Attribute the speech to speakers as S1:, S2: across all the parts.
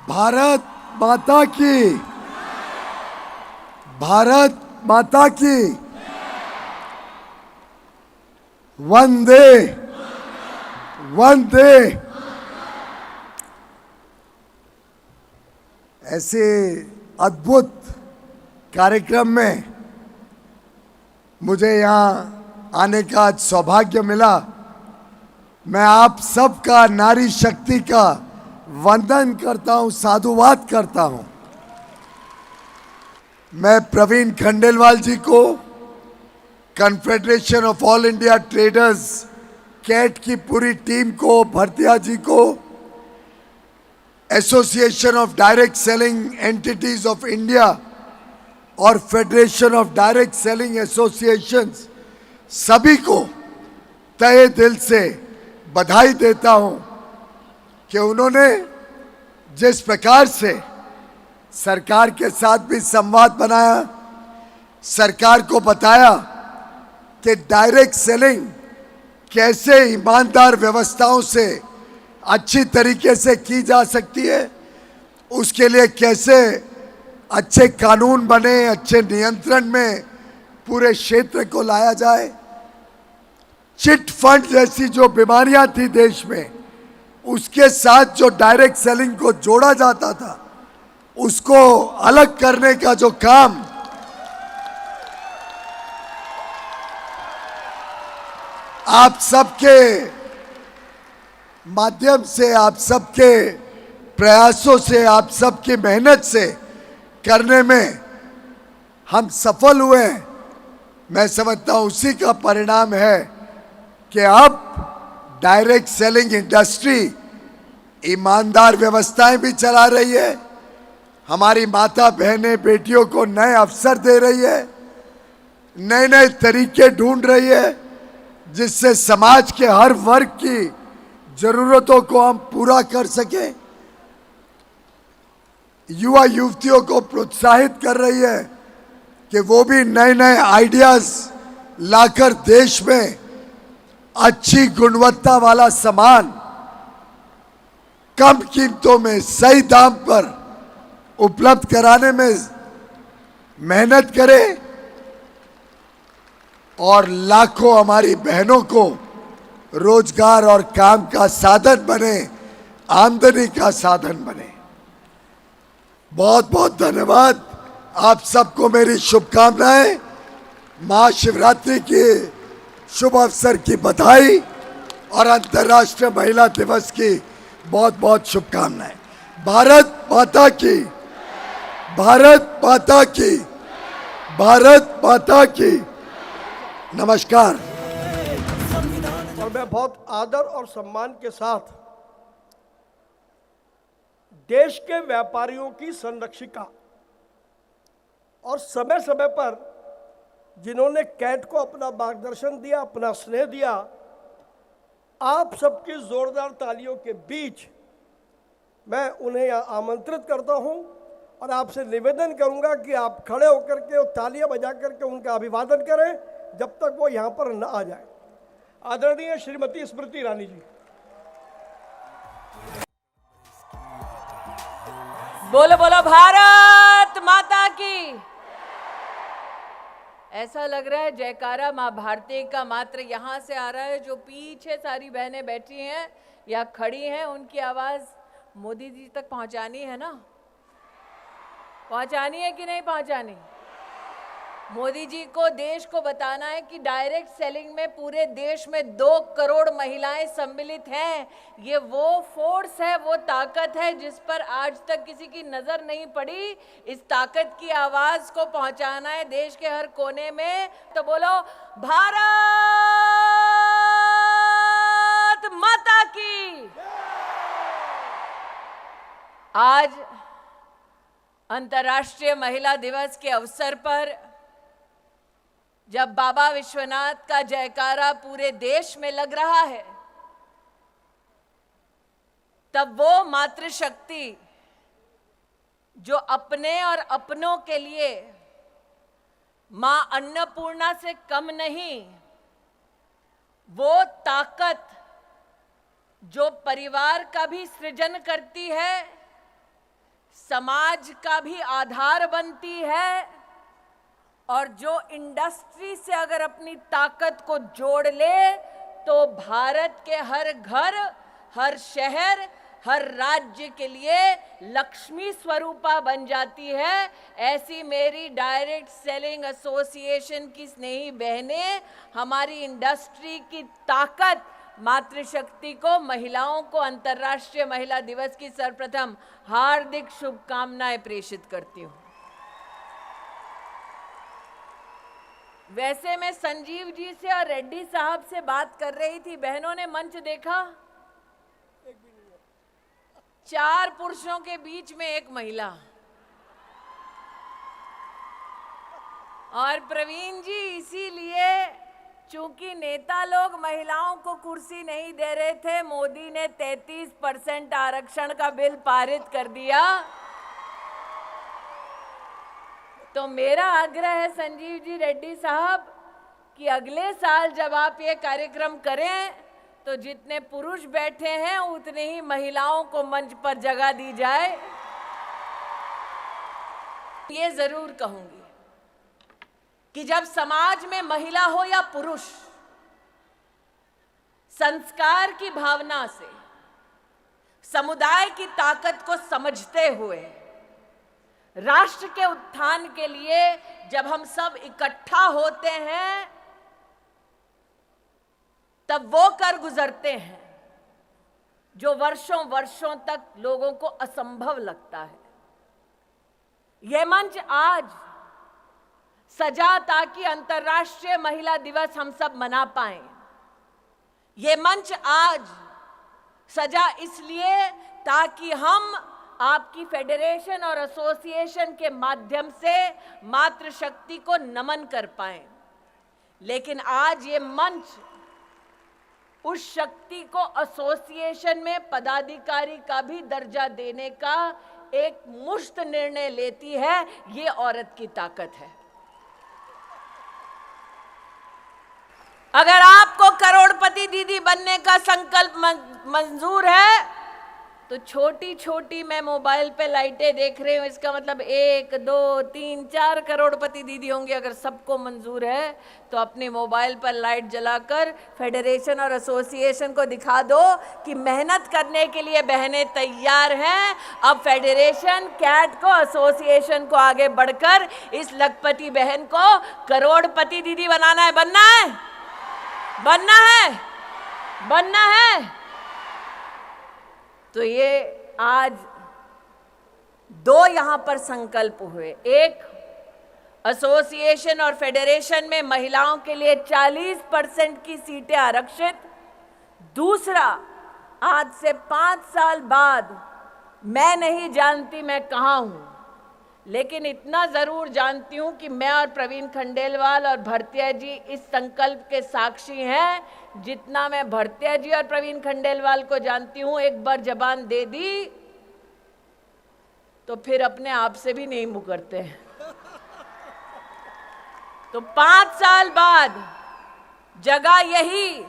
S1: भारत माता की, भारत माता की, वंदे वंदे। ऐसे अद्भुत कार्यक्रम में मुझे यहाँ आने का सौभाग्य मिला। मैं आप सबका नारी शक्ति का वंदन करता हूँ, साधुवाद करता हूँ। मैं प्रवीण खंडेलवाल जी को, confederation of all India traders CAT की पूरी टीम को, भरतिया जी को, association of direct selling entities of India और federation of direct selling associations, सभी को तहे दिल से बधाई देता हूं कि उन्होंने जिस प्रकार से सरकार के साथ भी संवाद बनाया, सरकार को बताया कि डायरेक्ट सेलिंग कैसे ईमानदार व्यवस्थाओं से अच्छी तरीके से की जा सकती है, उसके लिए कैसे अच्छे कानून बने, अच्छे नियंत्रण में पूरे क्षेत्र को लाया जाए। चिट फंड जैसी जो बीमारियां थी देश में, उसके साथ जो डायरेक्ट सेलिंग को जोड़ा जाता था, उसको अलग करने का जो काम आप सबके माध्यम से, आप सबके प्रयासों से, आप सबकी मेहनत से करने में हम सफल हुए हैं। मैं समझता हूं उसी का परिणाम है कि अब डायरेक्ट सेलिंग इंडस्ट्री ईमानदार व्यवस्थाएं भी चला रही है, हमारी माता बहनें बेटियों को नए अवसर दे रही है, नए नए तरीके ढूंढ रही है, जिससे समाज के हर वर्ग की जरूरतों को हम पूरा कर सकें। युवा युवतियों को प्रोत्साहित कर रही है कि वो भी नए नए आइडियाज लाकर देश में अच्छी गुणवत्ता वाला सामान कम कीमतों में सही दाम पर उपलब्ध कराने में मेहनत करे और लाखों हमारी बहनों को रोजगार और काम का साधन बने, आमदनी का साधन बने। बहुत बहुत धन्यवाद। आप सबको मेरी शुभकामनाएं। महाशिवरात्रि के शुभ अवसर की बधाई और अंतर्राष्ट्रीय महिला दिवस की बहुत बहुत शुभकामनाएं। भारत माता की, भारत माता की, भारत माता की। नमस्कार।
S2: और मैं बहुत आदर और सम्मान के साथ देश के व्यापारियों की संरक्षिका और समय समय पर जिन्होंने कैट को अपना मार्गदर्शन दिया, अपना स्नेह दिया, आप सबकी जोरदार तालियों के बीच मैं उन्हें यहाँ आमंत्रित करता हूँ और आपसे निवेदन करूँगा कि आप खड़े होकर के और तालियां बजा करके उनका अभिवादन करें जब तक वो यहाँ पर न आ जाए। आदरणीय श्रीमती स्मृति ईरानी जी।
S3: बोलो बोलो भारत माता की। ऐसा लग रहा है जयकारा माँ भारती का मात्र यहाँ से आ रहा है। जो पीछे सारी बहनें बैठी हैं या खड़ी हैं, उनकी आवाज मोदी जी तक पहुंचानी है ना? पहुंचानी है कि नहीं पहुंचानी? मोदी जी को देश को बताना है कि डायरेक्ट सेलिंग में पूरे देश में 2 करोड़ महिलाएं सम्मिलित हैं। ये वो फोर्स है, वो ताकत है जिस पर आज तक किसी की नजर नहीं पड़ी। इस ताकत की आवाज को पहुंचाना है देश के हर कोने में। तो बोलो भारत माता की। आज अंतर्राष्ट्रीय महिला दिवस के अवसर पर जब बाबा विश्वनाथ का जयकारा पूरे देश में लग रहा है, तब वो मातृशक्ति जो अपने और अपनों के लिए मां अन्नपूर्णा से कम नहीं, वो ताकत जो परिवार का भी सृजन करती है, समाज का भी आधार बनती है, और जो इंडस्ट्री से अगर अपनी ताकत को जोड़ ले तो भारत के हर घर, हर शहर, हर राज्य के लिए लक्ष्मी स्वरूपा बन जाती है। ऐसी मेरी डायरेक्ट सेलिंग एसोसिएशन की स्नेही बहनें हमारी इंडस्ट्री की ताकत, मातृशक्ति को, महिलाओं को अंतर्राष्ट्रीय महिला दिवस की सर्वप्रथम हार्दिक शुभकामनाएं प्रेषित करती हूं। वैसे मैं संजीव जी से और रेड्डी साहब से बात कर रही थी, बहनों ने मंच देखा, 4 पुरुषों के बीच में 1 महिला। और प्रवीण जी, इसीलिए चूंकि नेता लोग महिलाओं को कुर्सी नहीं दे रहे थे, मोदी ने 33% आरक्षण का बिल पारित कर दिया। तो मेरा आग्रह है संजीव जी, रेड्डी साहब, कि अगले साल जब आप ये कार्यक्रम करें तो जितने पुरुष बैठे हैं उतने ही महिलाओं को मंच पर जगह दी जाए। ये जरूर कहूंगी कि जब समाज में महिला हो या पुरुष, संस्कार की भावना से समुदाय की ताकत को समझते हुए राष्ट्र के उत्थान के लिए जब हम सब इकट्ठा होते हैं, तब वो कर गुजरते हैं जो वर्षों वर्षों तक लोगों को असंभव लगता है। यह मंच आज सजा ताकि अंतर्राष्ट्रीय महिला दिवस हम सब मना पाएं। ये मंच आज सजा इसलिए ताकि हम आपकी फेडरेशन और एसोसिएशन के माध्यम से मातृशक्ति को नमन कर पाएं। लेकिन आज ये मंच उस शक्ति को एसोसिएशन में पदाधिकारी का भी दर्जा देने का एक मुश्त निर्णय लेती है। ये औरत की ताकत है। अगर आपको करोड़पति दीदी बनने का संकल्प मंजूर है तो छोटी छोटी मैं मोबाइल पे लाइटें देख रही हूँ, इसका मतलब 1, 2, 3, 4 करोड़पति दीदी होंगे। अगर सबको मंजूर है तो अपने मोबाइल पर लाइट जलाकर फेडरेशन और एसोसिएशन को दिखा दो कि मेहनत करने के लिए बहनें तैयार हैं। अब फेडरेशन, कैट को, एसोसिएशन को आगे बढ़कर इस लखपति बहन को करोड़पति दीदी बनाना है। बनना है, बनना है, बनना है। तो ये आज 2 यहां पर संकल्प हुए। एक, एसोसिएशन और फेडरेशन में महिलाओं के लिए 40% की सीटें आरक्षित। दूसरा, आज से 5 साल बाद मैं नहीं जानती मैं कहां हूं, लेकिन इतना जरूर जानती हूं कि मैं और प्रवीण खंडेलवाल और भरतिया जी इस संकल्प के साक्षी हैं। जितना मैं भरतिया जी और प्रवीण खंडेलवाल को जानती हूं, एक बार जबान दे दी तो फिर अपने आप से भी नहीं मुकरते हैं। तो 5 साल बाद जगह यही,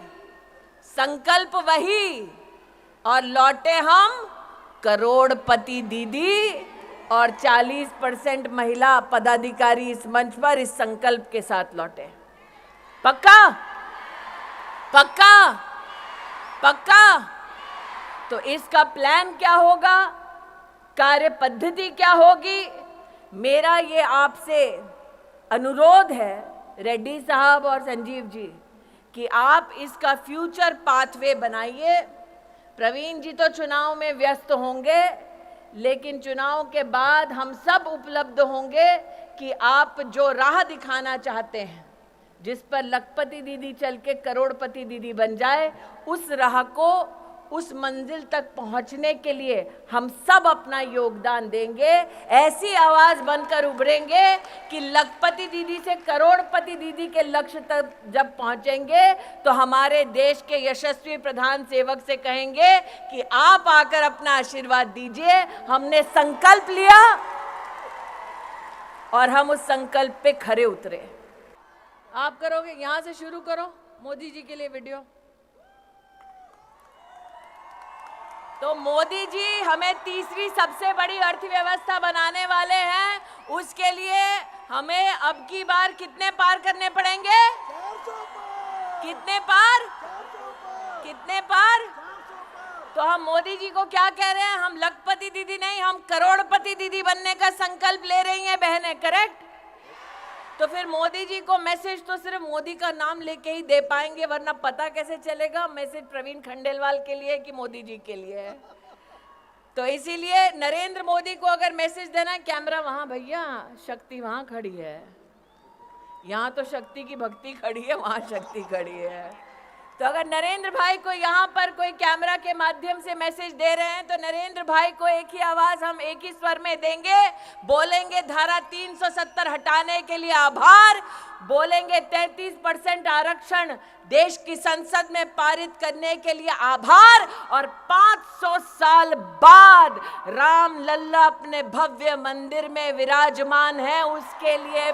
S3: संकल्प वही, और लौटे हम करोड़पति दीदी और 40% महिला पदाधिकारी इस मंच पर इस संकल्प के साथ लौटे। पक्का? पक्का? पक्का? तो इसका प्लान क्या होगा, कार्य पद्धति क्या होगी? मेरा ये आपसे अनुरोध है रेड्डी साहब और संजीव जी कि आप इसका फ्यूचर पाथवे बनाइए। प्रवीण जी तो चुनाव में व्यस्त होंगे, लेकिन चुनाव के बाद हम सब उपलब्ध होंगे कि आप जो राह दिखाना चाहते हैं, जिस पर लखपति दीदी चल के करोड़पति दीदी बन जाए, उस राह को, उस मंजिल तक पहुंचने के लिए हम सब अपना योगदान देंगे। ऐसी आवाज बनकर उभरेंगे कि लखपति दीदी से करोड़पति दीदी के लक्ष्य तक जब पहुंचेंगे तो हमारे देश के यशस्वी प्रधान सेवक से कहेंगे कि आप आकर अपना आशीर्वाद दीजिए। हमने संकल्प लिया और हम उस संकल्प पे खरे उतरे। आप करोगे? यहां से शुरू करो। मोदी जी के लिए वीडियो। तो मोदी जी हमें तीसरी सबसे बड़ी अर्थव्यवस्था बनाने वाले हैं। उसके लिए हमें अब की बार कितने पार करने पड़ेंगे? कितने पार? कितने पार? तो हम मोदी जी को क्या कह रहे हैं? हम लखपति दीदी नहीं, हम करोड़पति दीदी बनने का संकल्प ले रही हैं बहनें, करेक्ट? तो फिर मोदी जी को मैसेज तो सिर्फ मोदी का नाम लेके ही दे पाएंगे, वरना पता कैसे चलेगा मैसेज प्रवीण खंडेलवाल के लिए कि मोदी जी के लिए है। तो इसीलिए नरेंद्र मोदी को अगर मैसेज देना है, कैमरा वहां भैया, शक्ति वहां खड़ी है, यहाँ तो शक्ति की भक्ति खड़ी है, वहां शक्ति खड़ी है। तो अगर नरेंद्र भाई को यहाँ पर कोई कैमरा के माध्यम से मैसेज दे रहे हैं, तो नरेंद्र भाई को एक ही आवाज हम एक ही स्वर में देंगे, बोलेंगे धारा 370 हटाने के लिए आभार, बोलेंगे 33% आरक्षण देश की संसद में पारित करने के लिए आभार, और 500 साल बाद राम लल्ला अपने भव्य मंदिर में विराजमान है, उसके लिए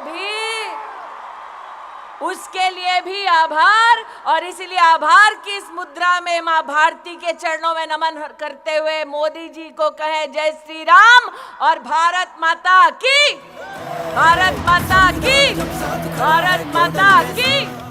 S3: भी आभार। और इसलिए आभार की इस मुद्रा में मां भारती के चरणों में नमन करते हुए मोदी जी को कहें जय श्री राम और भारत माता की, भारत माता की, भारत माता की।